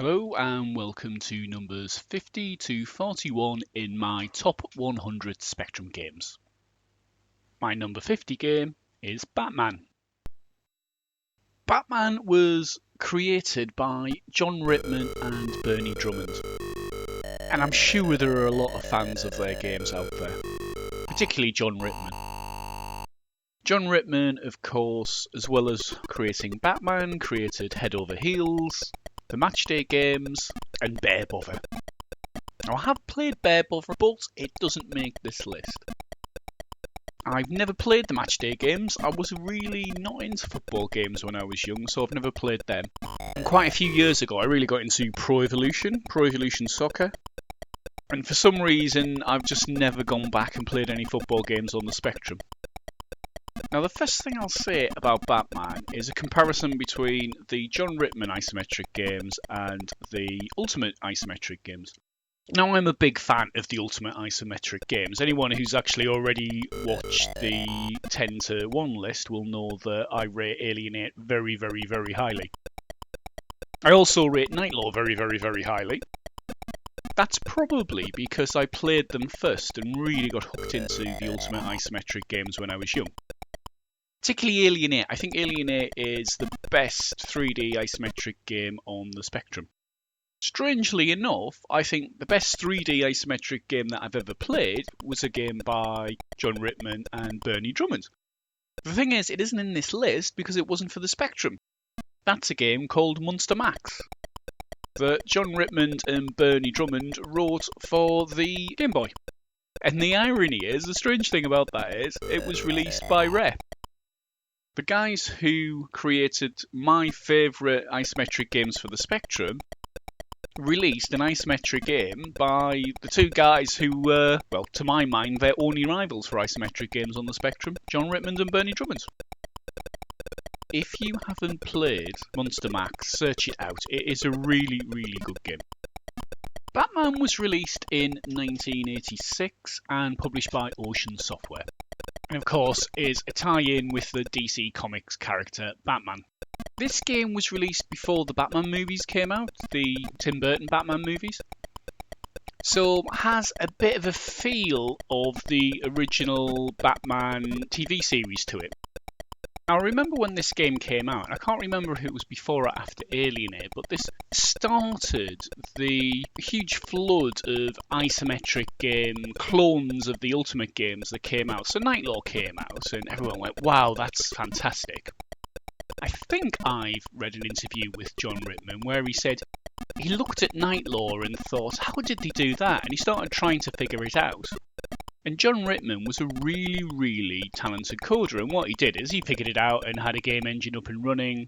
Hello and welcome to numbers 50 to 41 in my top 100 Spectrum games. My number 50 game is Batman. Batman was created by John Rittman and Bernie Drummond, and I'm sure there are a lot of fans of their games out there, particularly John Rittman. John Rittman, of course, as well as creating Batman, created Head Over Heels, the Matchday games, and Bear Bother. Now, I have played Bear Bother, but it doesn't make this list. I've never played the Matchday games. I was really not into football games when I was young, so I've never played them. And quite a few years ago, I really got into Pro Evolution Soccer. And for some reason, I've just never gone back and played any football games on the Spectrum. Now, the first thing I'll say about Batman is a comparison between the John Rittman isometric games and the Ultimate isometric games. Now, I'm a big fan of the Ultimate isometric games. Anyone who's actually already watched the 10 to 1 list will know that I rate Alienate very, very, very highly. I also rate Nightlaw very, very, very highly. That's probably because I played them first and really got hooked into the Ultimate isometric games when I was young. Particularly Alienate. I think Alienate is the best 3D isometric game on the Spectrum. Strangely enough, I think the best 3D isometric game that I've ever played was a game by John Rittman and Bernie Drummond. The thing is, it isn't in this list because it wasn't for the Spectrum. That's a game called Monster Max that John Rittman and Bernie Drummond wrote for the Game Boy. And the irony is, the strange thing about that is, it was released by Rare. The guys who created my favourite isometric games for the Spectrum released an isometric game by the two guys who were, well, to my mind, their only rivals for isometric games on the Spectrum, John Rittman and Bernie Drummond. If you haven't played Monster Max, search it out. It is a really, really good game. Batman was released in 1986 and published by Ocean Software. And of course is a tie-in with the DC Comics character Batman. This game was released before the Batman movies came out, the Tim Burton Batman movies. So has a bit of a feel of the original Batman TV series to it. Now, I remember when this game came out, I can't remember if it was before or after Alienate, but this started the huge flood of isometric game clones of the Ultimate games that came out. So Nightlaw came out, and everyone went, wow, that's fantastic. I think I've read an interview with John Rittman where he said he looked at Nightlaw and thought, how did they do that? And he started trying to figure it out. And John Rittman was a really, really talented coder, and what he did is he figured it out and had a game engine up and running,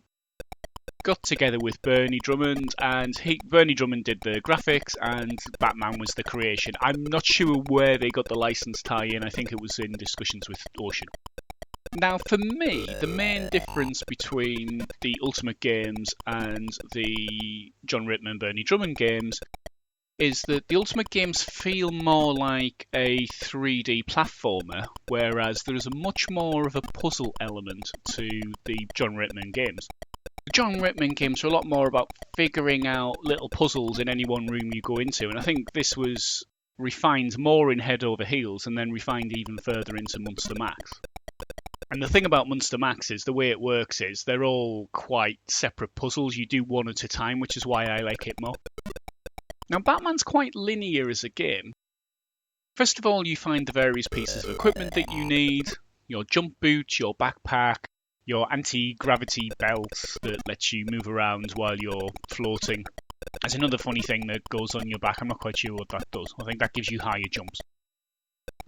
got together with Bernie Drummond, and Bernie Drummond did the graphics, and Batman was the creation. I'm not sure where they got the license tie-in. I think it was in discussions with Ocean. Now, for me, the main difference between the Ultimate games and the John Rittman, Bernie Drummond games is that the Ultimate games feel more like a 3D platformer, whereas there is a much more of a puzzle element to the John Rittman games. The John Rittman games are a lot more about figuring out little puzzles in any one room you go into, and I think this was refined more in Head Over Heels and then refined even further into Monster Max. And the thing about Monster Max is the way it works is they're all quite separate puzzles. You do one at a time, which is why I like it more. Now, Batman's quite linear as a game. First of all, you find the various pieces of equipment that you need, your jump boot, your backpack, your anti-gravity belt that lets you move around while you're floating. There's another funny thing that goes on your back. I'm not quite sure what that does. I think that gives you higher jumps.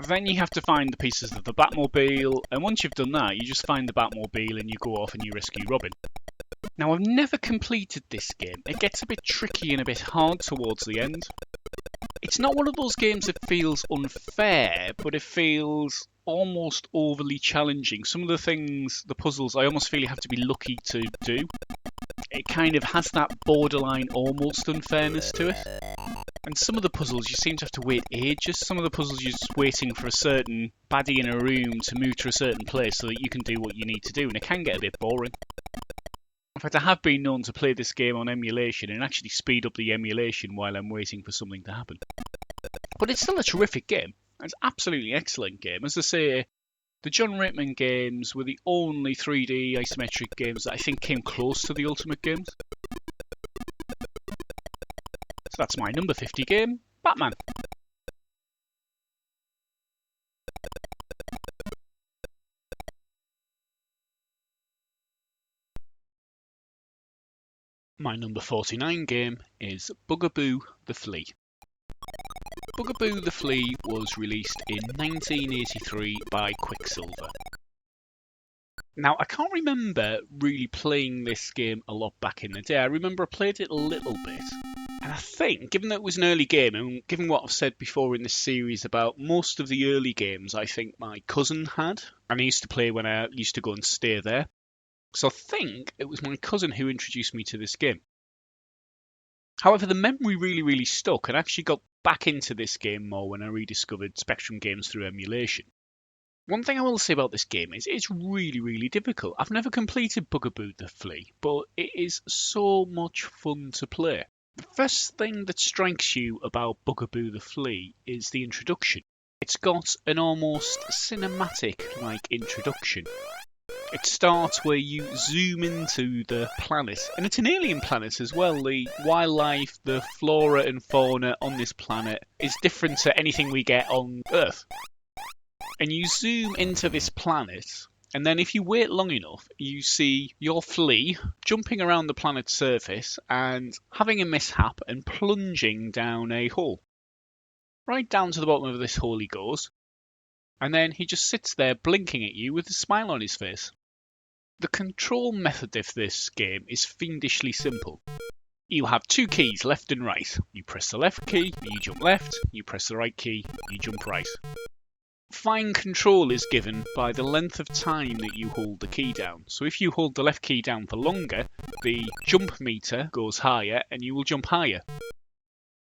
Then you have to find the pieces of the Batmobile, and once you've done that, you just find the Batmobile and you go off and you rescue Robin. Now, I've never completed this game. It gets a bit tricky and a bit hard towards the end. It's not one of those games that feels unfair, but it feels almost overly challenging. Some of the things, the puzzles, I almost feel you have to be lucky to do. It kind of has that borderline almost unfairness to it. And some of the puzzles, you seem to have to wait ages. Some of the puzzles, you're just waiting for a certain baddie in a room to move to a certain place so that you can do what you need to do, and it can get a bit boring. In fact, I have been known to play this game on emulation and actually speed up the emulation while I'm waiting for something to happen. But it's still a terrific game. It's an absolutely excellent game. As I say, the John Rittman games were the only 3D isometric games that I think came close to the Ultimate games. So that's my number 50 game, Batman. My number 49 game is Bugaboo the Flea. Bugaboo the Flea was released in 1983 by Quicksilver. Now, I can't remember really playing this game a lot back in the day. I remember I played it a little bit. And I think, given that it was an early game, and given what I've said before in this series about most of the early games I think my cousin had, and I used to play when I used to go and stay there. So I think it was my cousin who introduced me to this game. However, the memory really stuck, and I actually got back into this game more when I rediscovered Spectrum games through emulation. One thing I will say about this game is it's really difficult. I've never completed Bugaboo the Flea, but it is so much fun to play. The first thing that strikes you about Bugaboo the Flea is the introduction. It's got an almost cinematic-like introduction. It starts where you zoom into the planet, and it's an alien planet as well. The wildlife, the flora and fauna on this planet is different to anything we get on Earth. And you zoom into this planet, and then if you wait long enough, you see your flea jumping around the planet's surface and having a mishap and plunging down a hole. Right down to the bottom of this hole he goes, and then he just sits there blinking at you with a smile on his face. The control method of this game is fiendishly simple. You have two keys, left and right. You press the left key, you jump left. You press the right key, you jump right. Fine control is given by the length of time that you hold the key down. So if you hold the left key down for longer, the jump meter goes higher and you will jump higher.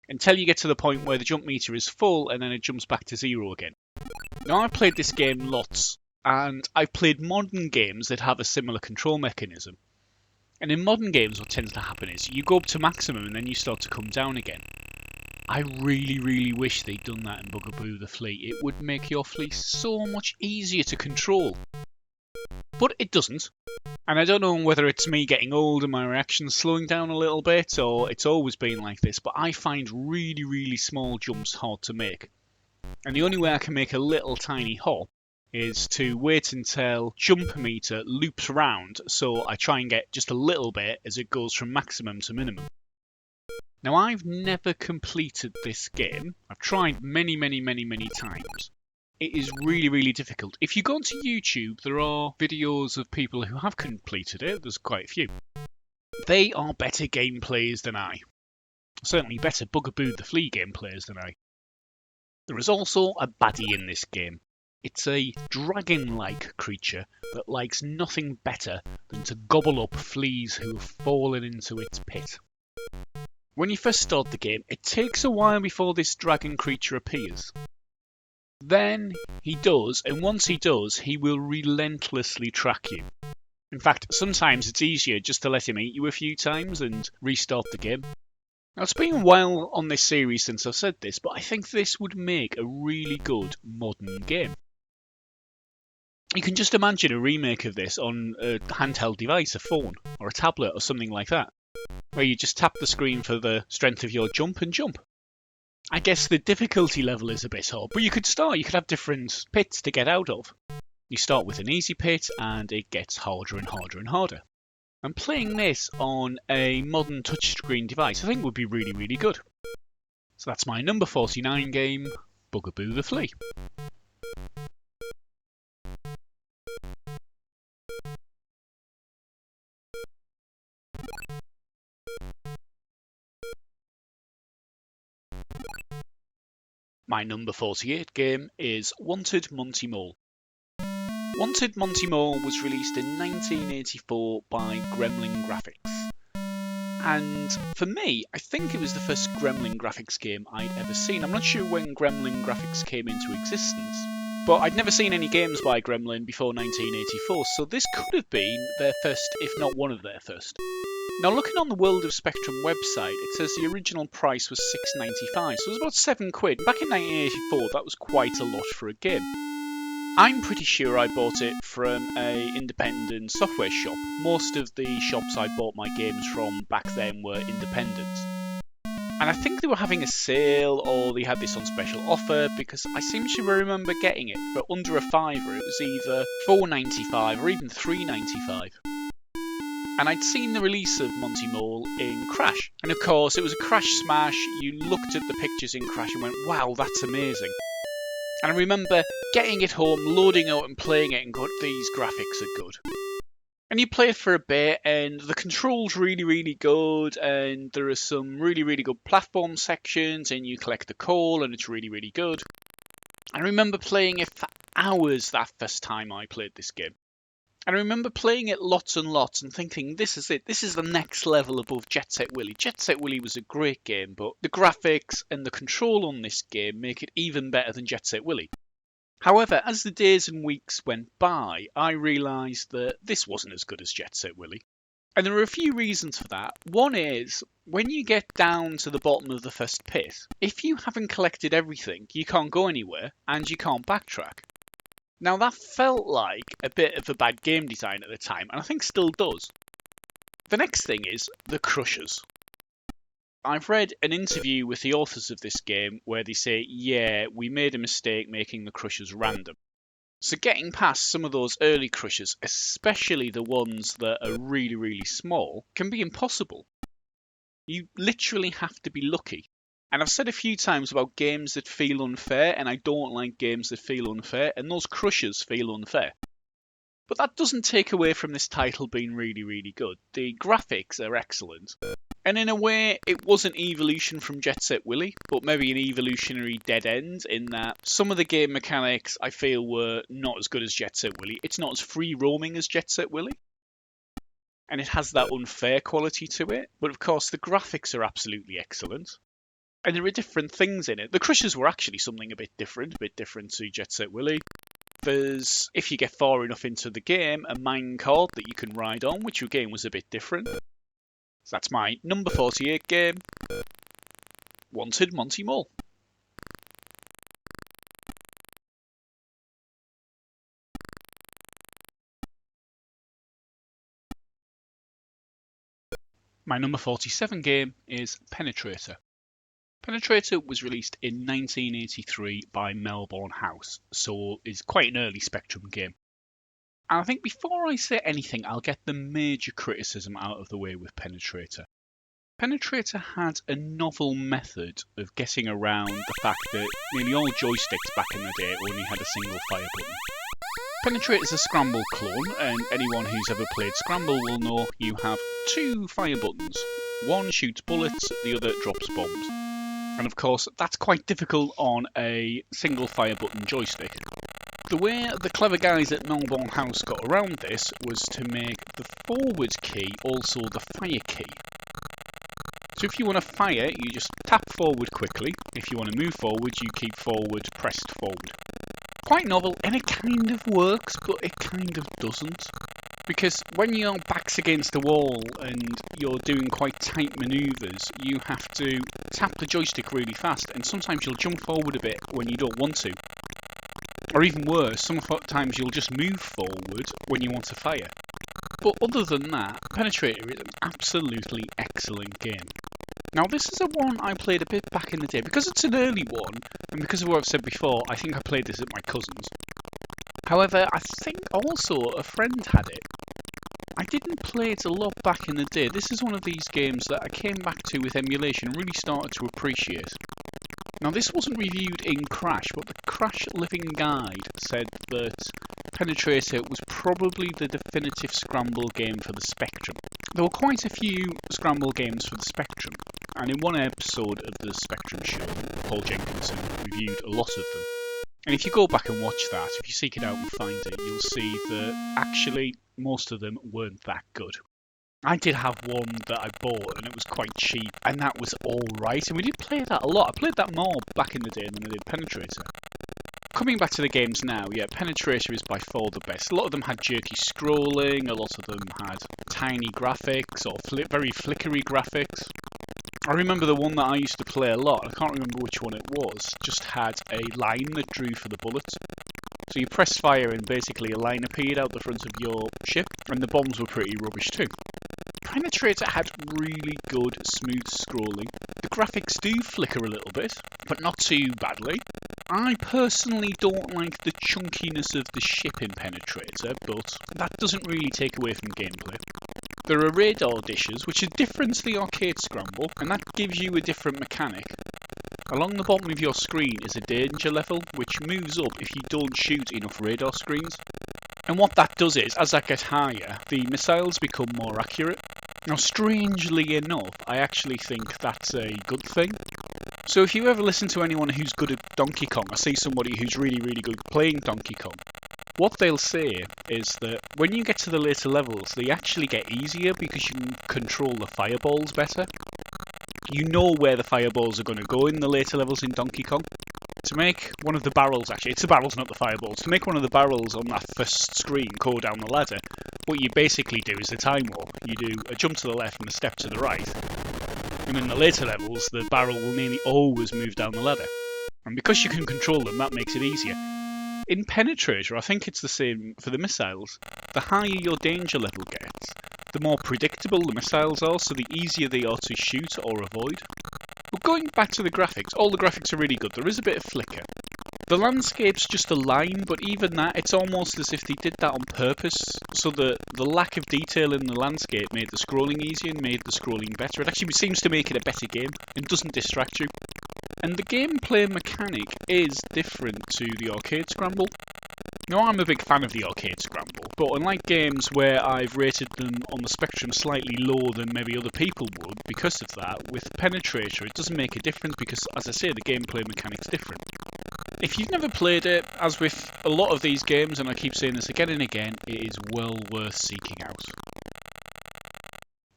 Until you get to the point where the jump meter is full and then it jumps back to zero again. Now, I've played this game lots, and I've played modern games that have a similar control mechanism. And in modern games what tends to happen is you go up to maximum and then you start to come down again. I really wish they'd done that in Bugaboo the Flea. It would make your flea so much easier to control. But it doesn't. And I don't know whether it's me getting old and my reactions slowing down a little bit, or it's always been like this, but I find really small jumps hard to make. And the only way I can make a little tiny hop is to wait until jump meter loops round, so I try and get just a little bit as it goes from maximum to minimum. Now, I've never completed this game. I've tried many times. It is really difficult. If you go onto YouTube, there are videos of people who have completed it. There's quite a few. They are better gameplayers than I. Certainly better Bugaboo the Flea gameplayers than I. There is also a baddie in this game. It's a dragon-like creature that likes nothing better than to gobble up fleas who have fallen into its pit. When you first start the game, it takes a while before this dragon creature appears. Then he does, and once he does, he will relentlessly track you. In fact, sometimes it's easier just to let him eat you a few times and restart the game. Now, it's been a while on this series since I've said this, but I think this would make a really good modern game. You can just imagine a remake of this on a handheld device, a phone, or a tablet, or something like that, where you just tap the screen for the strength of your jump and jump. I guess the difficulty level is a bit hard, but you could have different pits to get out of. You start with an easy pit, and it gets harder and harder. And playing this on a modern touchscreen device I think would be really good. So that's my number 49 game, Bugaboo the Flea. My number 48 game is Wanted Monty Mole. Wanted Monty Mole was released in 1984 by Gremlin Graphics. And for me, I think it was the first Gremlin Graphics game I'd ever seen. I'm not sure when Gremlin Graphics came into existence, But I'd never seen any games by Gremlin before 1984, so this could have been their first, if not one of their first. Now, looking on the World of Spectrum website, it says the original price was £6.95, so it was about £7. Back in 1984, that was quite a lot for a game. I'm pretty sure I bought it from an independent software shop. Most of the shops I bought my games from back then were independent. And I think they were having a sale, or they had this on special offer, because I seem to remember getting it for under a fiver. It was either £4.95 or even £3.95. And I'd seen the release of Monty Mole in Crash. And of course, it was a Crash smash. You looked at the pictures in Crash and went, wow, that's amazing. And I remember getting it home, loading it and playing it and going, these graphics are good. And you play it for a bit and the control's really, really good, and there are some really, really good platform sections, and you collect the coal and it's really, really good. I remember playing it for hours that first time I played this game. And I remember playing it lots and lots and thinking, this is it. This is the next level above Jet Set Willy. Jet Set Willy was a great game, but the graphics and the control on this game make it even better than Jet Set Willy. However, as the days and weeks went by, I realised that this wasn't as good as Jet Set Willy. And there are a few reasons for that. One is, when you get down to the bottom of the first pit, if you haven't collected everything, you can't go anywhere and you can't backtrack. Now that felt like a bit of a bad game design at the time, and I think still does. The next thing is the crushers. I've read an interview with the authors of this game where they say, yeah, we made a mistake making the crushers random. So getting past some of those early crushers, especially the ones that are really, really small, can be impossible. You literally have to be lucky. And I've said a few times about games that feel unfair, and I don't like games that feel unfair, and those crushers feel unfair. But that doesn't take away from this title being really, really good. The graphics are excellent. And in a way, it was an evolution from Jet Set Willy, but maybe an evolutionary dead end in that some of the game mechanics I feel were not as good as Jet Set Willy. It's not as free roaming as Jet Set Willy. And it has that unfair quality to it. But of course, the graphics are absolutely excellent. And there are different things in it. The crushers were actually something a bit different to Jet Set Willy. There's, if you get far enough into the game, a minecart that you can ride on, which again was a bit different. So that's my number 48 game, Wanted Monty Mole. My number 47 game is Penetrator. Penetrator was released in 1983 by Melbourne House, so it's quite an early Spectrum game. And I think before I say anything, I'll get the major criticism out of the way with Penetrator. Penetrator had a novel method of getting around the fact that nearly all joysticks back in the day only had a single fire button. Penetrator is a Scramble clone, and anyone who's ever played Scramble will know you have two fire buttons. One shoots bullets, the other drops bombs. And of course, that's quite difficult on a single fire button joystick. The way the clever guys at Melbourne House got around this was to make the forward key also the fire key. So if you want to fire, you just tap forward quickly. If you want to move forward, you keep forward pressed forward. Quite novel, and it kind of works, but it kind of doesn't. Because when your back's against the wall and you're doing quite tight manoeuvres, you have to tap the joystick really fast, and sometimes you'll jump forward a bit when you don't want to. Or even worse, sometimes you'll just move forward when you want to fire. But other than that, Penetrator is an absolutely excellent game. Now this is a one I played a bit back in the day. Because it's an early one, and because of what I've said before, I think I played this at my cousin's. However, I think also a friend had it. I didn't play it a lot back in the day. This is one of these games that I came back to with emulation and really started to appreciate. Now this wasn't reviewed in Crash, but the Crash Living Guide said that Penetrator was probably the definitive Scramble game for the Spectrum. There were quite a few Scramble games for the Spectrum, and in one episode of the Spectrum show, Paul Jenkinson reviewed a lot of them. And if you go back and watch that, if you seek it out and find it, you'll see that actually most of them weren't that good. I did have one that I bought and it was quite cheap, and that was alright, and we did play that a lot. I played that more back in the day than I did Penetrator. Coming back to the games now, yeah, Penetrator is by far the best. A lot of them had jerky scrolling, a lot of them had tiny graphics or very flickery graphics. I remember the one that I used to play a lot, I can't remember which one it was, just had a line that drew for the bullets. So you press fire and basically a line appeared out the front of your ship, and the bombs were pretty rubbish too. Penetrator had really good smooth scrolling. The graphics do flicker a little bit, but not too badly. I personally don't like the chunkiness of the ship in Penetrator, but that doesn't really take away from gameplay. There are radar dishes, which are different to the arcade scramble, and that gives you a different mechanic. Along the bottom of your screen is a danger level, which moves up if you don't shoot enough radar screens. And what that does is, as that gets higher, the missiles become more accurate. Now, strangely enough, I actually think that's a good thing. So if you ever listen to anyone who's good at Donkey Kong, or see somebody who's really, really good playing Donkey Kong, what they'll say is that when you get to the later levels, they actually get easier because you can control the fireballs better. You know where the fireballs are going to go in the later levels in Donkey Kong. To make one of the barrels, actually, it's the barrels, not the fireballs. To make one of the barrels on that first screen go down the ladder, what you basically do is a time warp. You do a jump to the left and a step to the right. And in the later levels, the barrel will nearly always move down the ladder. And because you can control them, that makes it easier. In Penetrator, I think it's the same for the missiles. The higher your danger level gets, the more predictable the missiles are, so the easier they are to shoot or avoid. But going back to the graphics, all the graphics are really good. There is a bit of flicker. The landscape's just a line, but even that, it's almost as if they did that on purpose, so that the lack of detail in the landscape made the scrolling easier and made the scrolling better. It actually seems to make it a better game and doesn't distract you. And the gameplay mechanic is different to the arcade scramble. Now, I'm a big fan of the arcade scramble, but unlike games where I've rated them on the spectrum slightly lower than maybe other people would, because of that, with Penetrator it doesn't make a difference because, as I say, the gameplay mechanic's different. If you've never played it, as with a lot of these games, and I keep saying this again and again, it is well worth seeking out.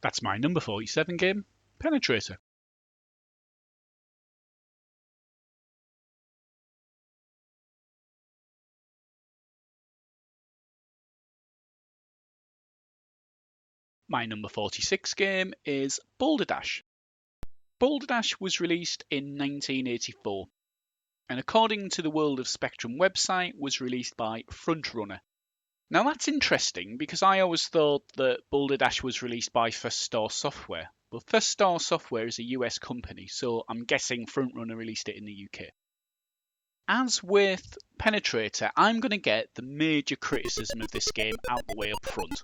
That's my number 47 game, Penetrator. My number 46 game is Balderdash. Balderdash was released in 1984, and according to the World of Spectrum website, was released by Frontrunner. Now that's interesting because I always thought that Balderdash was released by First Star Software. Well, First Star Software is a US company, so I'm guessing Frontrunner released it in the UK. As with Penetrator, I'm going to get the major criticism of this game out the way up front.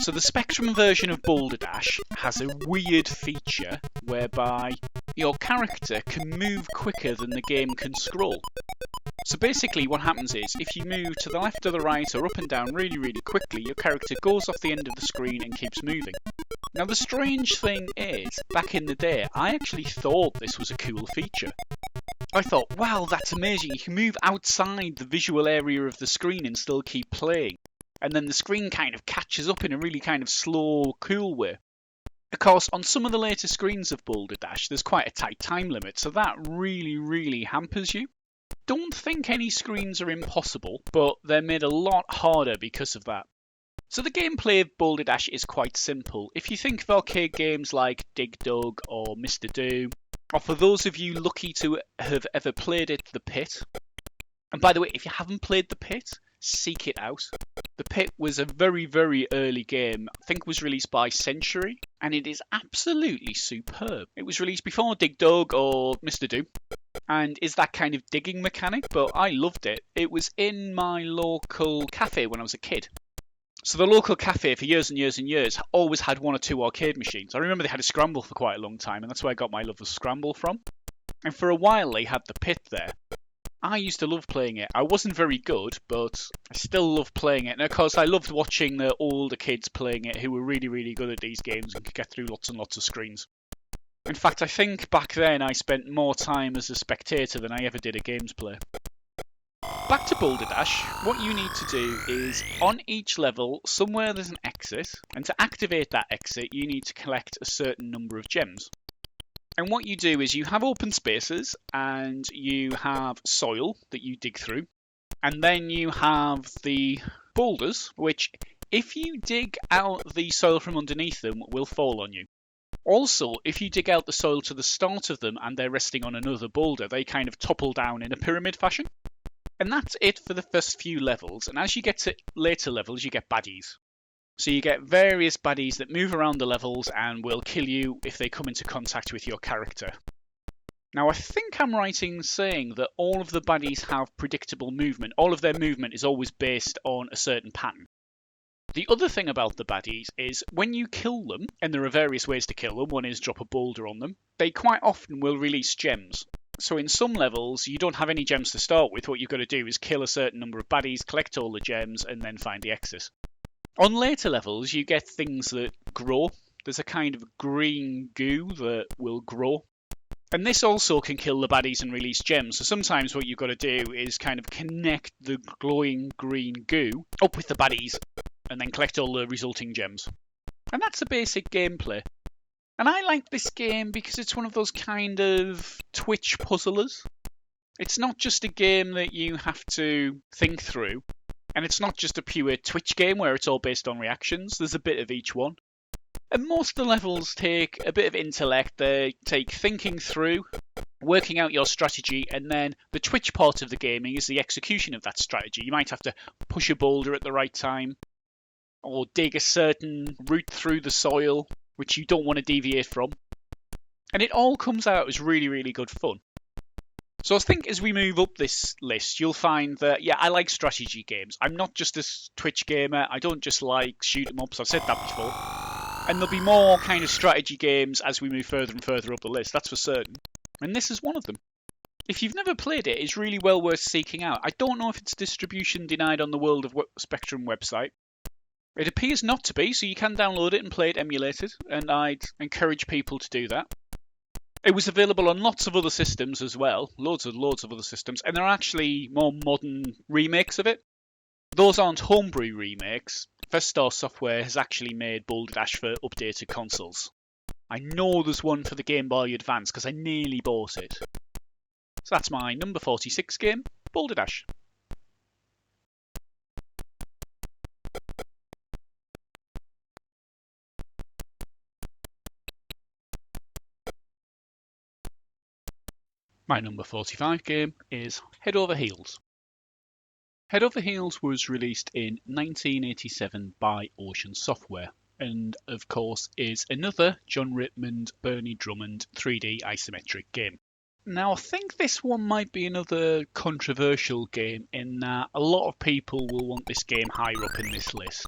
So the Spectrum version of Balderdash has a weird feature whereby your character can move quicker than the game can scroll. So basically what happens is, if you move to the left or the right or up and down really, really quickly, your character goes off the end of the screen and keeps moving. Now the strange thing is, back in the day, I actually thought this was a cool feature. I thought, wow, that's amazing, you can move outside the visual area of the screen and still keep playing. And then the screen kind of catches up in a really kind of slow, cool way. Of course, on some of the later screens of Balderdash, there's quite a tight time limit, so that really, really hampers you. Don't think any screens are impossible, but they're made a lot harder because of that. So the gameplay of Balderdash is quite simple. If you think of arcade games like Dig Dug or Mr. Do, or for those of you lucky to have ever played it, The Pit. And by the way, if you haven't played The Pit, seek it out. The Pit was a very, very early game. I think it was released by Century, and it is absolutely superb. It was released before Dig Dug or Mr. Do, and is that kind of digging mechanic, but I loved it. It was in my local cafe when I was a kid. So the local cafe for years and years and years always had one or two arcade machines. I remember they had a Scramble for quite a long time, and that's where I got my love of Scramble from. And for a while they had the Pit there. I used to love playing it. I wasn't very good, but I still loved playing it. And of course I loved watching the older kids playing it who were really, really good at these games and could get through lots and lots of screens. In fact, I think back then I spent more time as a spectator than I ever did a games play. Back to Balderdash, what you need to do is, on each level, somewhere there's an exit, and to activate that exit you need to collect a certain number of gems. And what you do is you have open spaces and you have soil that you dig through. And then you have the boulders, which if you dig out the soil from underneath them, will fall on you. Also, if you dig out the soil to the start of them and they're resting on another boulder, they kind of topple down in a pyramid fashion. And that's it for the first few levels. And as you get to later levels, you get baddies. So you get various baddies that move around the levels and will kill you if they come into contact with your character. Now, I think I'm right in saying that all of the baddies have predictable movement. All of their movement is always based on a certain pattern. The other thing about the baddies is when you kill them, and there are various ways to kill them, one is drop a boulder on them, they quite often will release gems. So in some levels, you don't have any gems to start with. What you've got to do is kill a certain number of baddies, collect all the gems, and then find the exit. On later levels, you get things that grow. There's a kind of green goo that will grow. And this also can kill the baddies and release gems. So sometimes what you've got to do is kind of connect the glowing green goo up with the baddies and then collect all the resulting gems. And that's the basic gameplay. And I like this game because it's one of those kind of Twitch puzzlers. It's not just a game that you have to think through. And it's not just a pure Twitch game where it's all based on reactions. There's a bit of each one. And most of the levels take a bit of intellect. They take thinking through, working out your strategy, and then the Twitch part of the gaming is the execution of that strategy. You might have to push a boulder at the right time, or dig a certain route through the soil, which you don't want to deviate from. And it all comes out as really, really good fun. So I think as we move up this list, you'll find that, yeah, I like strategy games. I'm not just a Twitch gamer. I don't just like shoot 'em ups. I've said that before. And there'll be more kind of strategy games as we move further and further up the list, that's for certain. And this is one of them. If you've never played it, it's really well worth seeking out. I don't know if it's distribution denied on the World of Spectrum website. It appears not to be, so you can download it and play it emulated, and I'd encourage people to do that. It was available on lots of other systems as well, loads of other systems, and there are actually more modern remakes of it. Those aren't homebrew remakes. First Star Software has actually made Balderdash for updated consoles. I know there's one for the Game Boy Advance because I nearly bought it. So that's my number 46 game, Balderdash. My number 45 game is Head Over Heels. Head Over Heels was released in 1987 by Ocean Software, and of course is another John Rittman, Bernie Drummond 3D isometric game. Now I think this one might be another controversial game in that a lot of people will want this game higher up in this list.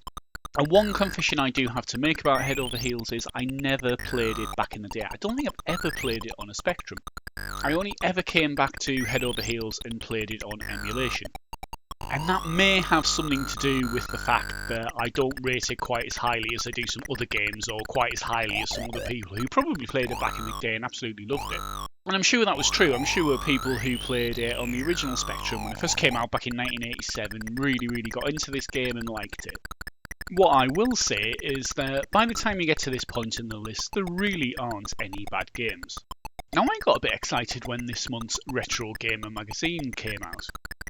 And one confession I do have to make about Head Over Heels is I never played it back in the day. I don't think I've ever played it on a Spectrum. I only ever came back to Head Over Heels and played it on emulation. And that may have something to do with the fact that I don't rate it quite as highly as I do some other games, or quite as highly as some other people who probably played it back in the day and absolutely loved it. And I'm sure that was true. I'm sure people who played it on the original Spectrum when it first came out back in 1987 really got into this game and liked it. What I will say is that by the time you get to this point in the list, there really aren't any bad games. Now I got a bit excited when this month's Retro Gamer magazine came out,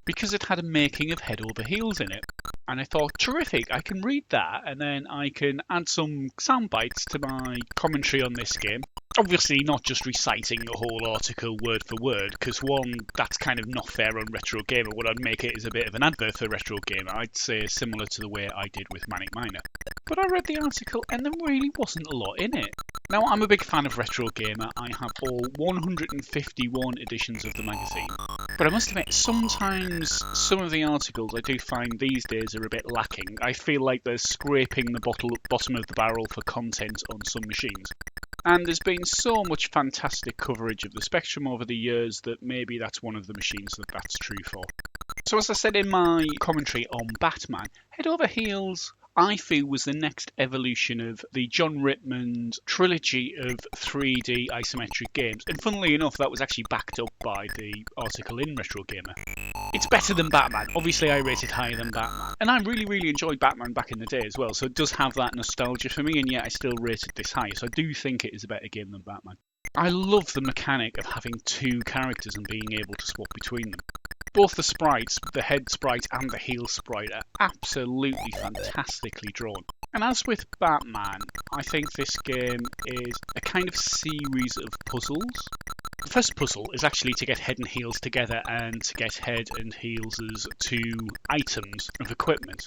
because it had a making of Head Over Heels in it. And I thought, terrific, I can read that and then I can add some sound bites to my commentary on this game. Obviously not just reciting the whole article word for word, because one, that's kind of not fair on Retro Gamer. What I'd make it is a bit of an advert for Retro Gamer. I'd say similar to the way I did with Manic Miner. But I read the article and there really wasn't a lot in it. Now, I'm a big fan of Retro Gamer. I have all 151 editions of the magazine. But I must admit, sometimes some of the articles I do find these days are a bit lacking. I feel like they're scraping the bottom of the barrel for content on some machines. And there's been so much fantastic coverage of the Spectrum over the years that maybe that's one of the machines that that's true for. So as I said in my commentary on Batman, Head Over Heels I feel was the next evolution of the John Rittman trilogy of 3D isometric games. And funnily enough, that was actually backed up by the article in Retro Gamer. It's better than Batman. Obviously, I rated higher than Batman. And I really enjoyed Batman back in the day as well. So it does have that nostalgia for me, and yet I still rated this high. So I do think it is a better game than Batman. I love the mechanic of having two characters and being able to swap between them. Both the sprites, the head sprite and the heel sprite, are absolutely fantastically drawn. And as with Batman, I think this game is a kind of series of puzzles. The first puzzle is actually to get head and heels together and to get head and heels as two items of equipment.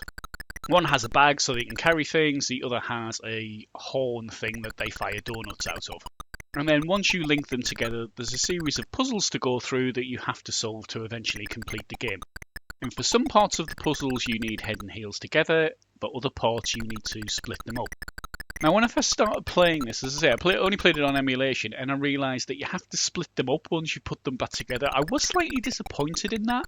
One has a bag so they can carry things, the other has a horn thing that they fire donuts out of. And then once you link them together, there's a series of puzzles to go through that you have to solve to eventually complete the game. And for some parts of the puzzles you need head and heels together, but other parts you need to split them up. Now when I first started playing this, as I say, I only played it on emulation, and I realised that you have to split them up once you put them back together. I was slightly disappointed in that.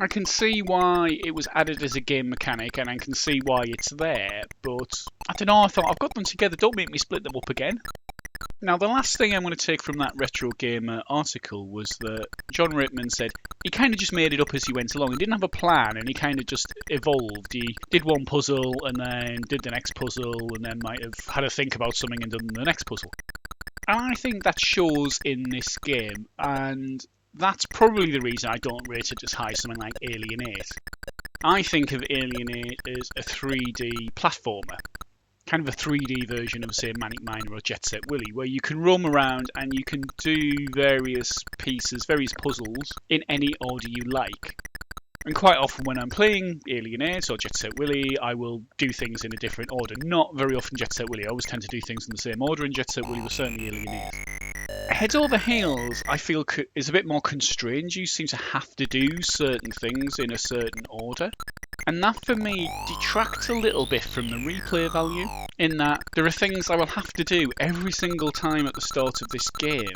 I can see why it was added as a game mechanic, and I can see why it's there, but I don't know, I thought, I've got them together, don't make me split them up again. Now, the last thing I'm going to take from that Retro Gamer article was that John Rittman said he kind of just made it up as he went along. He didn't have a plan, and he kind of just evolved. He did one puzzle, and then did the next puzzle, and then might have had to think about something and done the next puzzle. And I think that shows in this game, and that's probably the reason I don't rate it as high as something like Alien 8. I think of Alien 8 as a 3D platformer. Kind of a 3D version of, say, Manic Miner or Jet Set Willy, where you can roam around and you can do various pieces, various puzzles, in any order you like. And quite often when I'm playing Alien 8 or Jet Set Willy, I will do things in a different order. Not very often Jet Set Willy, I always tend to do things in the same order, and Jet Set Willy was certainly Alien 8. Head Over Heels, I feel, is a bit more constrained. You seem to have to do certain things in a certain order. And that, for me, detracts a little bit from the replay value, in that there are things I will have to do every single time at the start of this game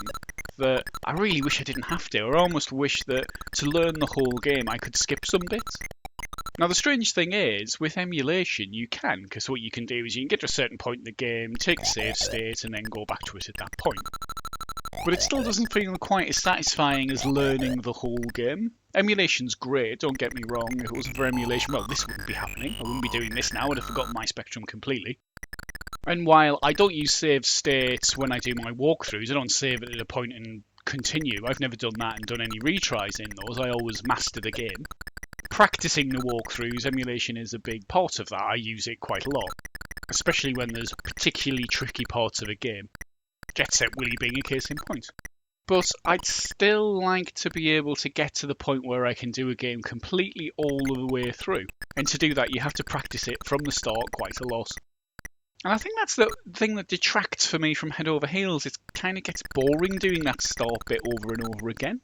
that I really wish I didn't have to, or almost wish that to learn the whole game I could skip some bits. Now, the strange thing is, with emulation, you can, because what you can do is you can get to a certain point in the game, take a save state, and then go back to it at that point. But it still doesn't feel quite as satisfying as learning the whole game. Emulation's great, don't get me wrong. If it wasn't for emulation, well, this wouldn't be happening. I wouldn't be doing this now. I'd have forgotten my Spectrum completely. And while I don't use save states when I do my walkthroughs, I don't save it at a point and continue. I've never done that and done any retries in those. I always master the game. Practicing the walkthroughs, emulation is a big part of that. I use it quite a lot, especially when there's particularly tricky parts of a game. Jet Set Willy being a case in point. But I'd still like to be able to get to the point where I can do a game completely all the way through. And to do that, you have to practice it from the start quite a lot. And I think that's the thing that detracts for me from Head Over Heels. It kind of gets boring doing that start bit over and over again.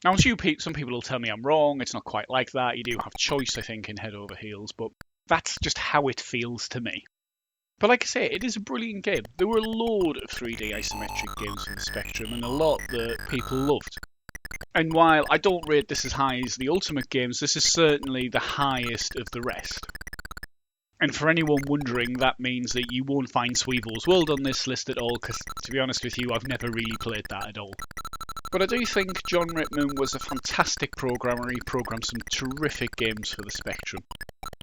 Now, some people will tell me I'm wrong. It's not quite like that. You do have choice, I think, in Head Over Heels. But that's just how it feels to me. But like I say, it is a brilliant game. There were a load of 3D isometric games for the Spectrum, and a lot that people loved. And while I don't rate this as high as the Ultimate games, this is certainly the highest of the rest. And for anyone wondering, that means that you won't find Sweevo's World on this list at all, because to be honest with you, I've never really played that at all. But I do think John Rittman was a fantastic programmer. He programmed some terrific games for the Spectrum.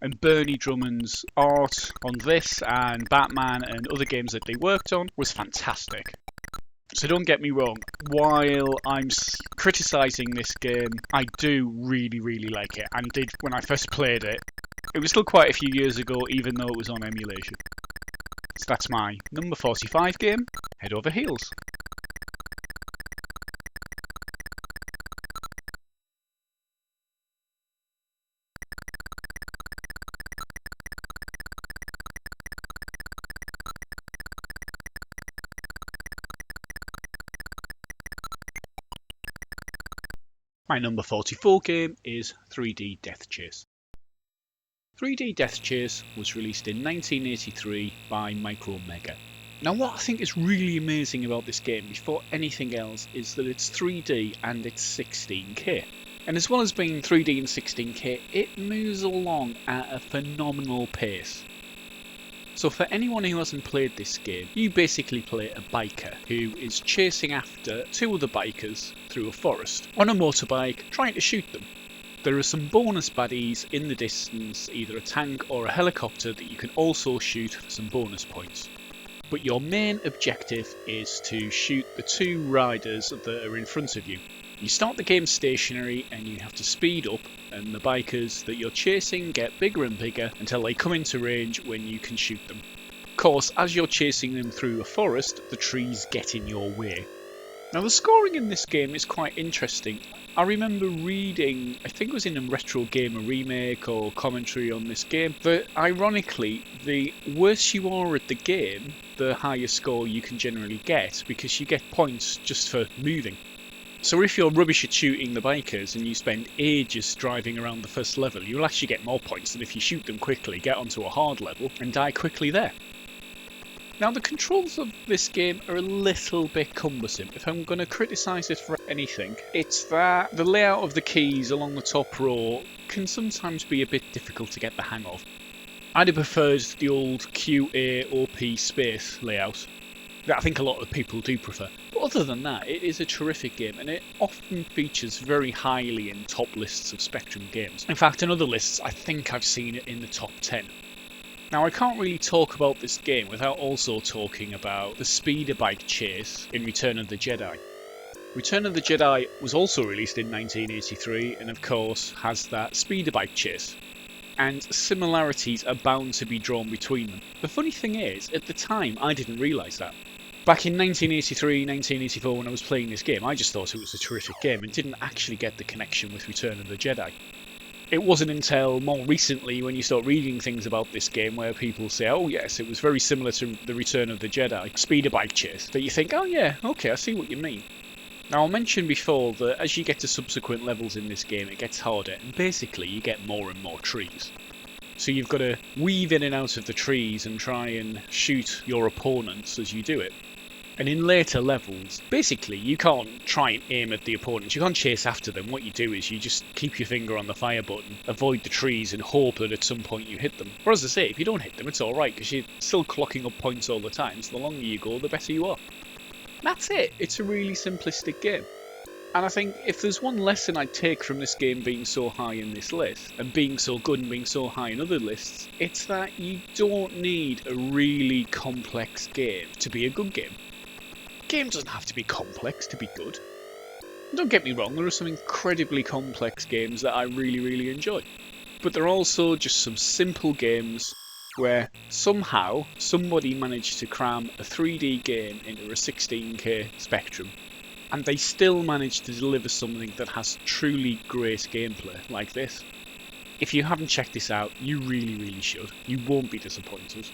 And Bernie Drummond's art on this and Batman and other games that they worked on was fantastic. So don't get me wrong, while I'm criticising this game, I do really, really like it, and did when I first played it. It was still quite a few years ago, even though it was on emulation. So that's my number 45 game, Head Over Heels. My number 44 game is 3D Death Chase. 3D Death Chase was released in 1983 by Micromega. Now what I think is really amazing about this game before anything else is that it's 3D and it's 16K. And as well as being 3D and 16K, it moves along at a phenomenal pace. So for anyone who hasn't played this game, you basically play a biker who is chasing after two other bikers through a forest on a motorbike, trying to shoot them. There are some bonus baddies in the distance, either a tank or a helicopter that you can also shoot for some bonus points. But your main objective is to shoot the two riders that are in front of you. You start the game stationary and you have to speed up, and the bikers that you're chasing get bigger and bigger until they come into range when you can shoot them. Of course, as you're chasing them through a forest, the trees get in your way. Now the scoring in this game is quite interesting. I remember reading, I think it was in a Retro Gamer remake or commentary on this game, that ironically the worse you are at the game, the higher score you can generally get, because you get points just for moving. So if you're rubbish at shooting the bikers and you spend ages driving around the first level, you'll actually get more points than if you shoot them quickly, get onto a hard level and die quickly there. Now the controls of this game are a little bit cumbersome. If I'm going to criticise it for anything, it's that the layout of the keys along the top row can sometimes be a bit difficult to get the hang of. I'd have preferred the old QAOP space layout that I think a lot of people do prefer. But other than that, it is a terrific game and it often features very highly in top lists of Spectrum games. In fact, in other lists, I think I've seen it in the top 10. Now, I can't really talk about this game without also talking about the speeder bike chase in Return of the Jedi. Return of the Jedi was also released in 1983 and of course has that speeder bike chase. And similarities are bound to be drawn between them. The funny thing is, at the time I didn't realise that. Back in 1983, 1984 when I was playing this game, I just thought it was a terrific game and didn't actually get the connection with Return of the Jedi. It wasn't until more recently when you start reading things about this game where people say, oh yes, it was very similar to the Return of the Jedi speeder bike chase, that you think, oh yeah, okay, I see what you mean. Now I mentioned before that as you get to subsequent levels in this game it gets harder and basically you get more and more trees. So you've got to weave in and out of the trees and try and shoot your opponents as you do it. And in later levels, basically you can't try and aim at the opponents, you can't chase after them. What you do is you just keep your finger on the fire button, avoid the trees and hope that at some point you hit them. Or as I say, if you don't hit them it's alright because you're still clocking up points all the time, so the longer you go the better you are. That's it, it's a really simplistic game. And I think if there's one lesson I'd take from this game being so high in this list, and being so good and being so high in other lists, it's that you don't need a really complex game to be a good game. A game doesn't have to be complex to be good. Don't get me wrong, there are some incredibly complex games that I really enjoy. But there are also just some simple games where somehow somebody managed to cram a 3D game into a 16K Spectrum. And they still manage to deliver something that has truly great gameplay like this. If you haven't checked this out, you really should. You won't be disappointed.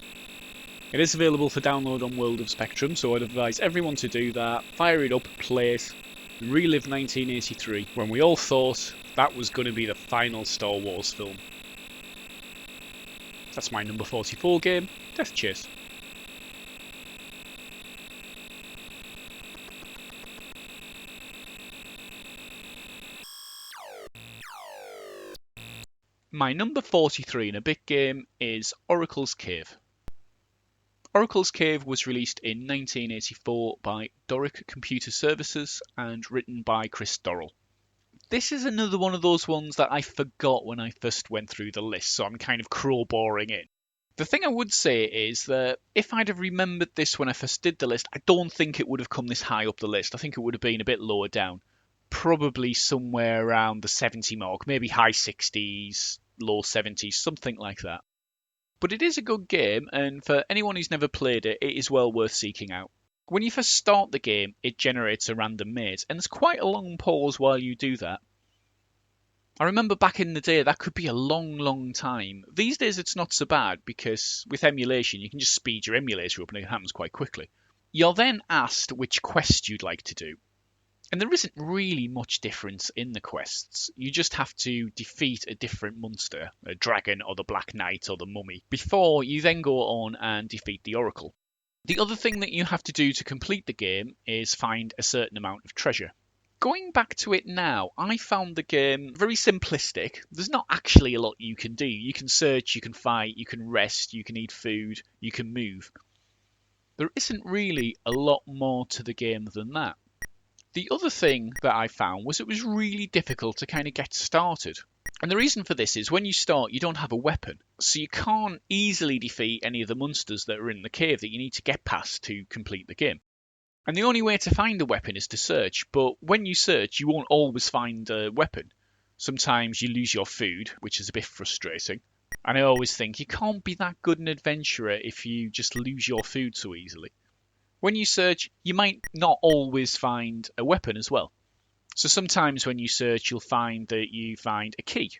It is available for download on World of Spectrum, so I'd advise everyone to do that, fire it up, play it, and relive 1983, when we all thought that was going to be the final Star Wars film. That's my number 44 game, Death Chase. My number 43 in a big game is Oracle's Cave. Oracle's Cave was released in 1984 by Doric Computer Services and written by Chris Dorrell. This is another one of those ones that I forgot when I first went through the list, so I'm kind of crowbarring in. The thing I would say is that if I'd have remembered this when I first did the list, I don't think it would have come this high up the list. I think it would have been a bit lower down. Probably somewhere around the 70 mark, maybe high 60s, low 70s, something like that. But it is a good game, and for anyone who's never played it, it is well worth seeking out. When you first start the game, it generates a random maze, and there's quite a long pause while you do that. I remember back in the day, that could be a long time. These days it's not so bad, because with emulation, you can just speed your emulator up and it happens quite quickly. You're then asked which quest you'd like to do. And there isn't really much difference in the quests. You just have to defeat a different monster, a dragon or the Black Knight or the Mummy, before you then go on and defeat the Oracle. The other thing that you have to do to complete the game is find a certain amount of treasure. Going back to it now, I found the game very simplistic. There's not actually a lot you can do. You can search, you can fight, you can rest, you can eat food, you can move. There isn't really a lot more to the game than that. The other thing that I found was it was really difficult to kind of get started. And the reason for this is when you start, you don't have a weapon, so you can't easily defeat any of the monsters that are in the cave that you need to get past to complete the game. And the only way to find a weapon is to search, but when you search, you won't always find a weapon. Sometimes you lose your food, which is a bit frustrating. And I always think you can't be that good an adventurer if you just lose your food so easily. When you search, you might not always find a weapon as well. So sometimes when you search, you'll find that you find a key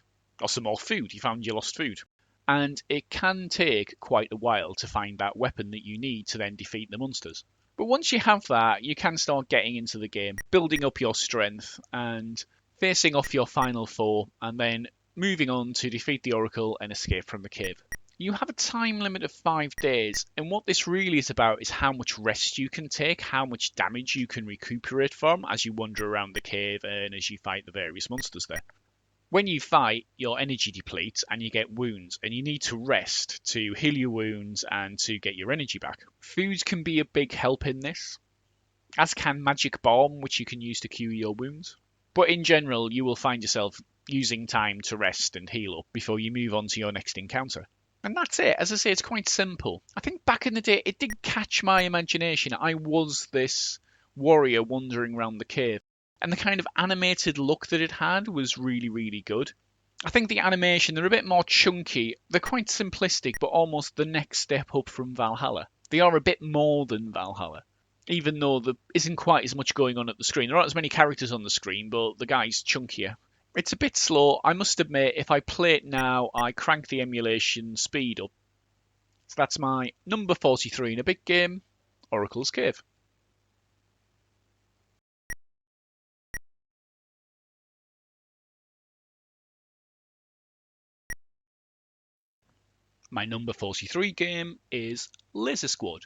or some more food. You found your lost food. And it can take quite a while to find that weapon that you need to then defeat the monsters. But once you have that, you can start getting into the game, building up your strength and facing off your final foe, and then moving on to defeat the Oracle and escape from the cave. You have a time limit of 5 days, and what this really is about is how much rest you can take, how much damage you can recuperate from as you wander around the cave and as you fight the various monsters there. When you fight, your energy depletes and you get wounds, and you need to rest to heal your wounds and to get your energy back. Food can be a big help in this, as can Magic Balm, which you can use to cure your wounds. But in general, you will find yourself using time to rest and heal up before you move on to your next encounter. And that's it. As I say, it's quite simple. I think back in the day, it did catch my imagination. I was this warrior wandering around the cave. And the kind of animated look that it had was really, really good. I think the animation, they're a bit more chunky. They're quite simplistic, but almost the next step up from Valhalla. They are a bit more than Valhalla, even though there isn't quite as much going on at the screen. There aren't as many characters on the screen, but the guy's chunkier. It's a bit slow. I must admit, if I play it now, I crank the emulation speed up. So that's my number 43 in a big game, Oracle's Cave. My number 43 game is Laser Squad.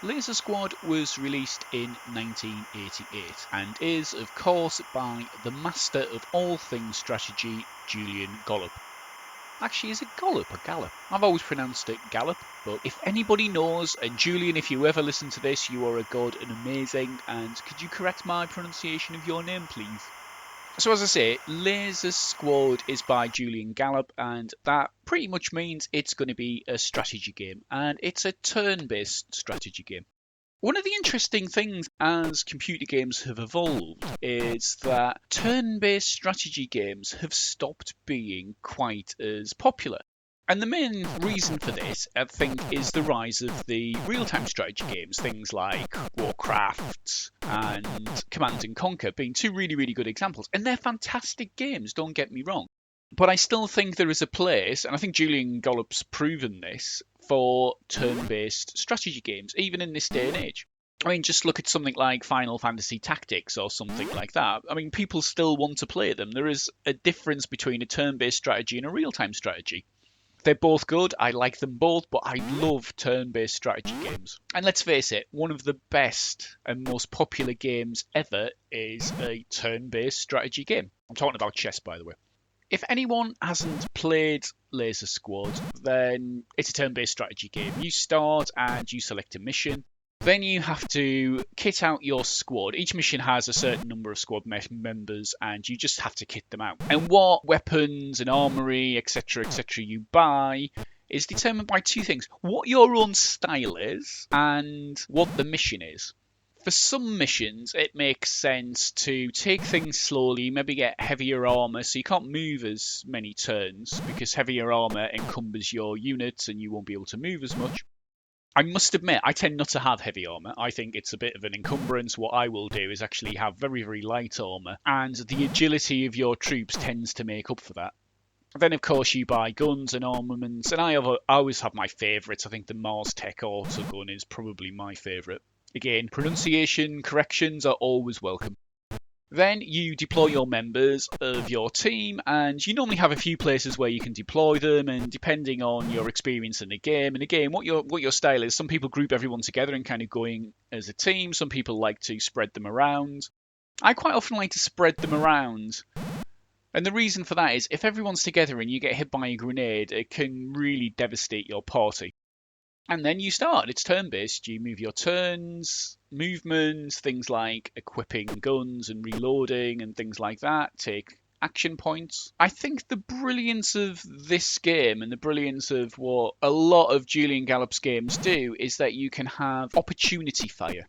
Laser Squad was released in 1988 and is, of course, by the master of all things strategy, Julian Gollop. Actually, is it Gollop or Gallop? I've always pronounced it Gallop, but if anybody knows, and Julian, if you ever listen to this, you are a god and amazing, and could you correct my pronunciation of your name, please? So as I say, Laser Squad is by Julian Gallop, and that pretty much means it's going to be a strategy game, and it's a turn-based strategy game. One of the interesting things as computer games have evolved is that turn-based strategy games have stopped being quite as popular. And the main reason for this, I think, is the rise of the real-time strategy games, things like Warcraft and Command & Conquer being two really, really good examples. And they're fantastic games, don't get me wrong. But I still think there is a place, and I think Julian Gollop's proven this, for turn-based strategy games, even in this day and age. I mean, just look at something like Final Fantasy Tactics or something like that. I mean, people still want to play them. There is a difference between a turn-based strategy and a real-time strategy. They're both good, I like them both, but I love turn-based strategy games. And let's face it, one of the best and most popular games ever is a turn-based strategy game. I'm talking about chess, by the way. If anyone hasn't played Laser Squad, then it's a turn-based strategy game. You start and you select a mission. Then you have to kit out your squad. Each mission has a certain number of squad members and you just have to kit them out. And what weapons and armory, etc., you buy is determined by two things. What your own style is and what the mission is. For some missions, it makes sense to take things slowly, maybe get heavier armor, so you can't move as many turns because heavier armor encumbers your units and you won't be able to move as much. I must admit, I tend not to have heavy armour. I think it's a bit of an encumbrance. What I will do is actually have very, very light armour, and the agility of your troops tends to make up for that. Then, of course, you buy guns and armaments, and I always have my favourites. I think the Mars Tech Auto Gun is probably my favourite. Again, pronunciation corrections are always welcome. Then you deploy your members of your team, and you normally have a few places where you can deploy them, and depending on your experience in the game, and again, what your style is, some people group everyone together and kind of going as a team, some people like to spread them around. I quite often like to spread them around, and the reason for that is if everyone's together and you get hit by a grenade, it can really devastate your party. And then you start. It's turn-based. You move your turns, movements, things like equipping guns and reloading and things like that take action points. I think the brilliance of this game and the brilliance of what a lot of Julian Gallup's games do is that you can have opportunity fire.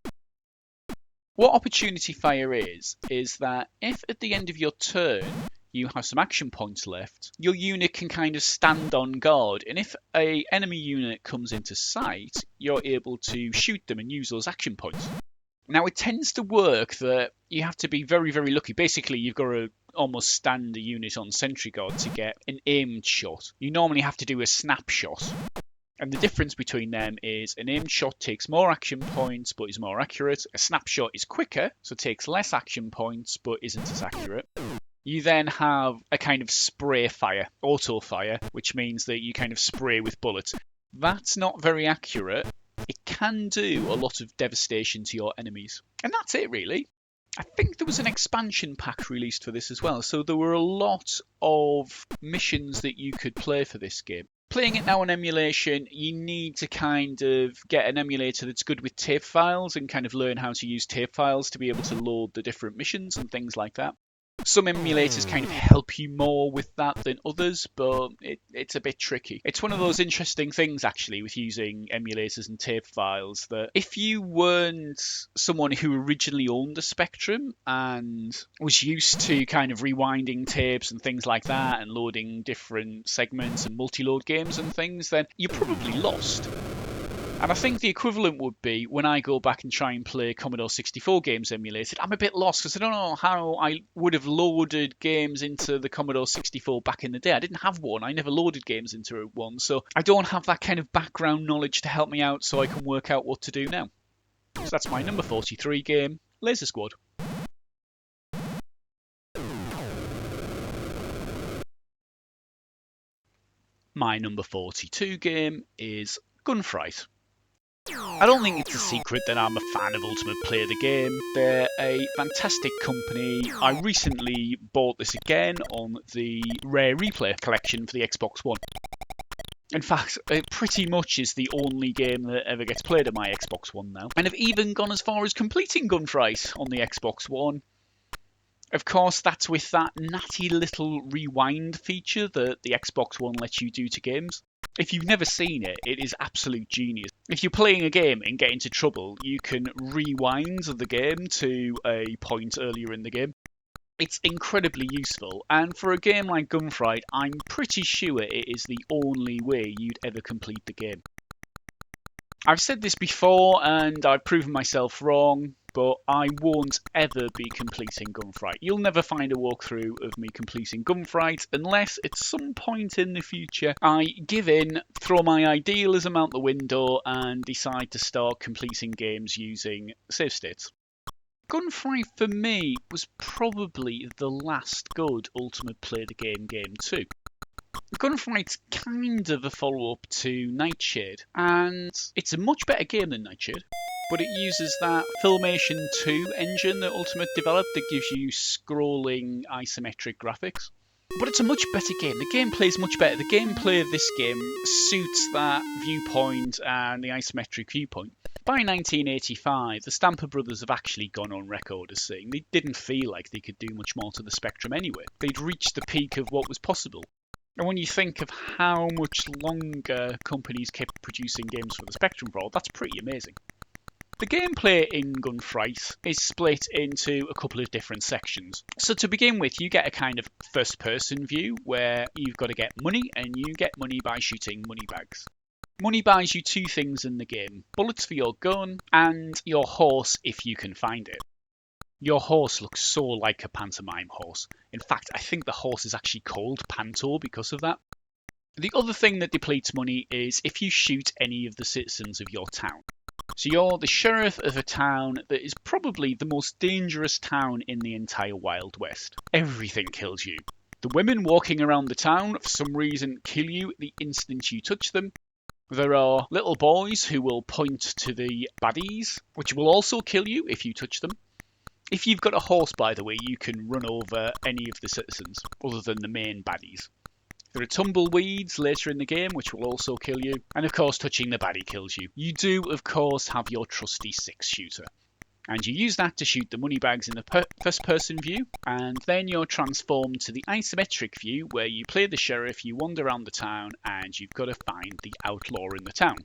What opportunity fire is that if at the end of your turn you have some action points left, your unit can kind of stand on guard, and if an enemy unit comes into sight, you're able to shoot them and use those action points. Now, it tends to work that you have to be very, very lucky. Basically, you've got to almost stand a unit on sentry guard to get an aimed shot. You normally have to do a snapshot. And the difference between them is an aimed shot takes more action points but is more accurate. A snapshot is quicker, so takes less action points but isn't as accurate. You then have a kind of spray fire, auto fire, which means that you kind of spray with bullets. That's not very accurate. It can do a lot of devastation to your enemies. And that's it, really. I think there was an expansion pack released for this as well, so there were a lot of missions that you could play for this game. Playing it now on emulation, you need to kind of get an emulator that's good with tape files and kind of learn how to use tape files to be able to load the different missions and things like that. Some emulators kind of help you more with that than others, but it's a bit tricky. It's one of those interesting things, actually, with using emulators and tape files, that if you weren't someone who originally owned a Spectrum and was used to kind of rewinding tapes and things like that and loading different segments and multi-load games and things, then you're probably lost. And I think the equivalent would be when I go back and try and play Commodore 64 games emulated, I'm a bit lost because I don't know how I would have loaded games into the Commodore 64 back in the day. I didn't have one. I never loaded games into one. So I don't have that kind of background knowledge to help me out so I can work out what to do now. So that's my number 43 game, Laser Squad. My number 42 game is Gunfright. I don't think it's a secret that I'm a fan of Ultimate Play the Game. They're a fantastic company. I recently bought this again on the Rare Replay collection for the Xbox One. In fact, it pretty much is the only game that ever gets played on my Xbox One now. And I've even gone as far as completing Gunfright on the Xbox One. Of course, that's with that natty little rewind feature that the Xbox One lets you do to games. If you've never seen it, it is absolute genius. If you're playing a game and get into trouble, you can rewind the game to a point earlier in the game. It's incredibly useful, and for a game like Gunfright, I'm pretty sure it is the only way you'd ever complete the game. I've said this before, and I've proven myself wrong, but I won't ever be completing Gunfright. You'll never find a walkthrough of me completing Gunfright unless at some point in the future I give in, throw my idealism out the window and decide to start completing games using save states. Gunfright for me was probably the last good Ultimate Play the Game game too. Gunfight's kind of a follow-up to Nightshade, and it's a much better game than Nightshade. But it uses that Filmation 2 engine that Ultimate developed that gives you scrolling isometric graphics. But it's a much better game. The gameplay is much better. The gameplay of this game suits that viewpoint and the isometric viewpoint. By 1985, the Stamper Brothers have actually gone on record as saying they didn't feel like they could do much more to the Spectrum anyway. They'd reached the peak of what was possible. And when you think of how much longer companies kept producing games for the Spectrum for, that's pretty amazing. The gameplay in Gunfright is split into a couple of different sections. So to begin with, you get a kind of first-person view where you've got to get money, and you get money by shooting money bags. Money buys you two things in the game: bullets for your gun and your horse if you can find it. Your horse looks so like a pantomime horse. In fact, I think the horse is actually called Panto because of that. The other thing that depletes money is if you shoot any of the citizens of your town. So you're the sheriff of a town that is probably the most dangerous town in the entire Wild West. Everything kills you. The women walking around the town for some reason kill you the instant you touch them. There are little boys who will point to the baddies, which will also kill you if you touch them. If you've got a horse, by the way, you can run over any of the citizens, other than the main baddies. There are tumbleweeds later in the game, which will also kill you. And of course, touching the baddie kills you. You do, of course, have your trusty 6-shooter. And you use that to shoot the money bags in the first-person view, and then you're transformed to the isometric view where you play the sheriff, you wander around the town, and you've got to find the outlaw in the town.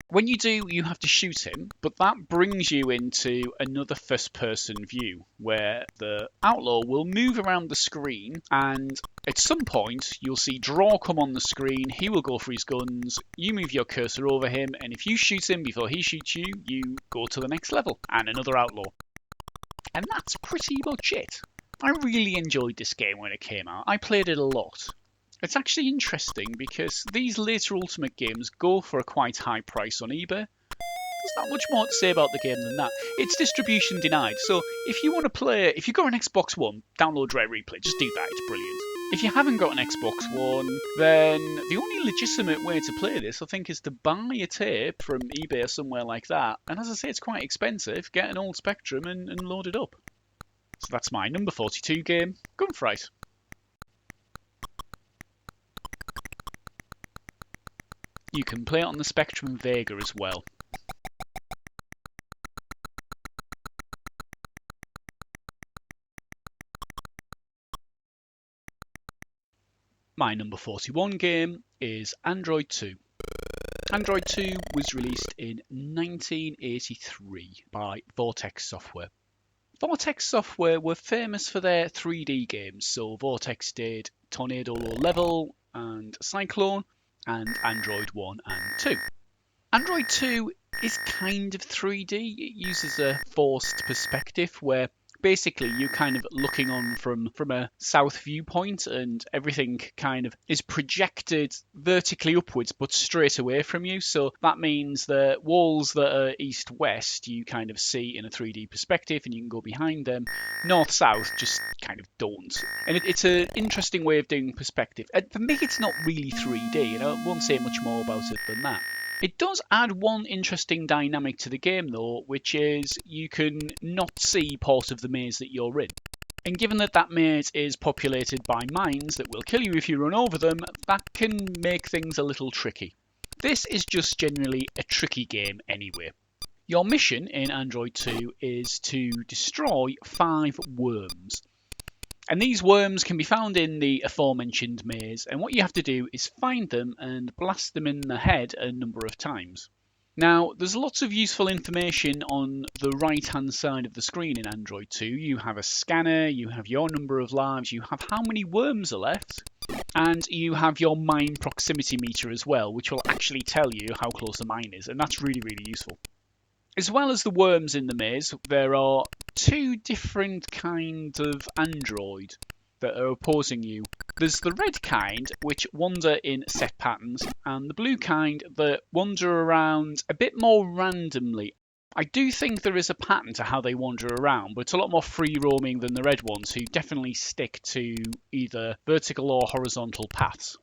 When you do, you have to shoot him, but that brings you into another first-person view where the outlaw will move around the screen, and at some point you'll see draw come on the screen, he will go for his guns, you move your cursor over him, and if you shoot him before he shoots you, you go to the next level, and another outlaw. And that's pretty much it. I really enjoyed this game when it came out. I played it a lot. It's actually interesting because these later Ultimate games go for a quite high price on eBay. There's not much more to say about the game than that. It's distribution denied, so if you want to play it, if you've got an Xbox One, download Rare Replay, just do that, it's brilliant. If you haven't got an Xbox One, then the only legitimate way to play this, I think, is to buy a tape from eBay or somewhere like that. And as I say, it's quite expensive. Get an old Spectrum and load it up. So that's my number 42 game, Fright. You can play it on the Spectrum Vega as well. My number 41 game is Android 2. Android 2 was released in 1983 by Vortex Software. Vortex Software were famous for their 3D games, so Vortex did Tornado Low Level and Cyclone, and Android 1 and 2. Android 2 is kind of 3D. It uses a forced perspective where basically you're kind of looking on from a south viewpoint and everything kind of is projected vertically upwards but straight away from you. So that means the walls that are east-west you kind of see in a 3D perspective and you can go behind them. North-south just kind of don't. And it's an interesting way of doing perspective. And for me it's not really 3D, and I won't say much more about it than that. It does add one interesting dynamic to the game though, which is you can not see part of the maze that you're in. And given that that maze is populated by mines that will kill you if you run over them, that can make things a little tricky. This is just generally a tricky game anyway. Your mission in Android 2 is to destroy 5 worms. And these worms can be found in the aforementioned maze, and what you have to do is find them and blast them in the head a number of times. Now, there's lots of useful information on the right-hand side of the screen in Android 2. You have a scanner, you have your number of lives, you have how many worms are left, and you have your mine proximity meter as well, which will actually tell you how close a mine is, and that's really, really useful. As well as the worms in the maze, there are 2 different kinds of android that are opposing you. There's the red kind, which wander in set patterns, and the blue kind that wander around a bit more randomly. I do think there is a pattern to how they wander around, but it's a lot more free roaming than the red ones, who definitely stick to either vertical or horizontal paths.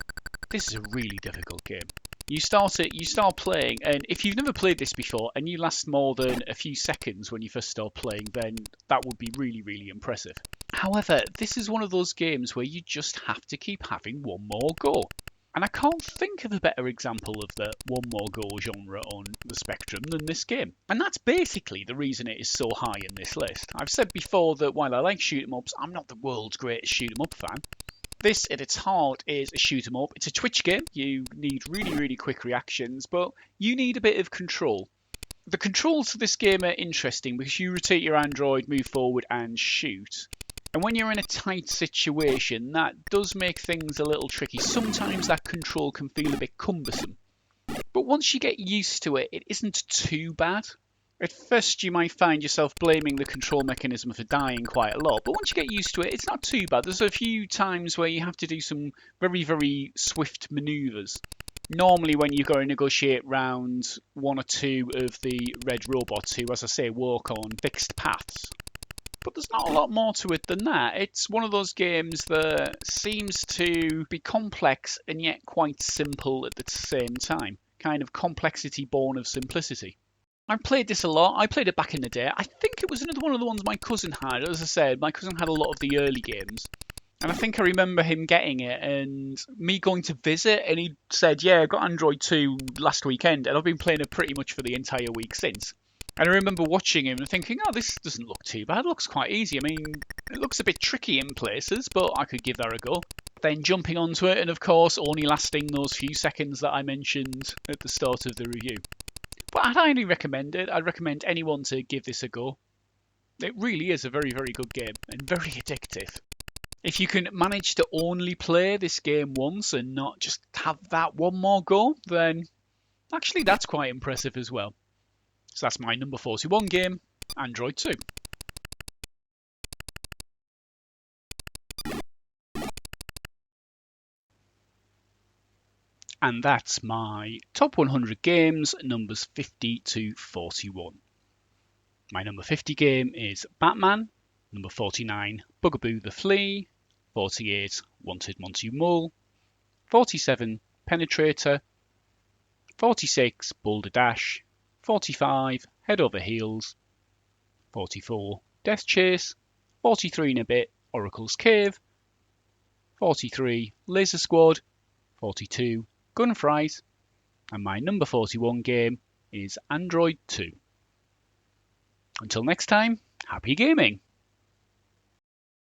This is a really difficult game. You start playing, and if you've never played this before and you last more than a few seconds when you first start playing, then that would be really, really impressive. However, this is one of those games where you just have to keep having one more go. And I can't think of a better example of the one more go genre on the Spectrum than this game. And that's basically the reason it is so high in this list. I've said before that while I like shoot 'em ups, I'm not the world's greatest shoot 'em up fan. This, at its heart, is a shoot 'em up. It's a twitch game. You need really, really quick reactions, but you need a bit of control. The controls for this game are interesting because you rotate your android, move forward, and shoot. And when you're in a tight situation, that does make things a little tricky. Sometimes that control can feel a bit cumbersome. But once you get used to it, it isn't too bad. At first you might find yourself blaming the control mechanism for dying quite a lot, but once you get used to it, it's not too bad. There's a few times where you have to do some very, very swift manoeuvres. Normally when you go and negotiate round 1 or 2 of the red robots who, as I say, walk on fixed paths. But there's not a lot more to it than that. It's one of those games that seems to be complex and yet quite simple at the same time. Kind of complexity born of simplicity. I've played this a lot. I played it back in the day. I think it was another one of the ones my cousin had. As I said, my cousin had a lot of the early games. And I think I remember him getting it and me going to visit, and he said, yeah, I got Android 2 last weekend, and I've been playing it pretty much for the entire week since. And I remember watching him and thinking, oh, this doesn't look too bad. It looks quite easy. I mean, it looks a bit tricky in places, but I could give that a go. Then jumping onto it, and of course, only lasting those few seconds that I mentioned at the start of the review. But I'd highly recommend it. I'd recommend anyone to give this a go. It really is a very, very good game and very addictive. If you can manage to only play this game once and not just have that one more go, then actually that's quite impressive as well. So that's my number 41 game, Android 2. And that's my top 100 games, numbers 50 to 41. My number 50 game is Batman, number 49, Bugaboo the Flea, 48, Wanted Monty Mole, 47, Penetrator, 46, Balderdash, 45, Head Over Heels, 44, Death Chase, 43 and a bit, Oracle's Cave, 43, Laser Squad, 42, Gunfight, and my number 41 game is Android 2. Until next time, happy gaming!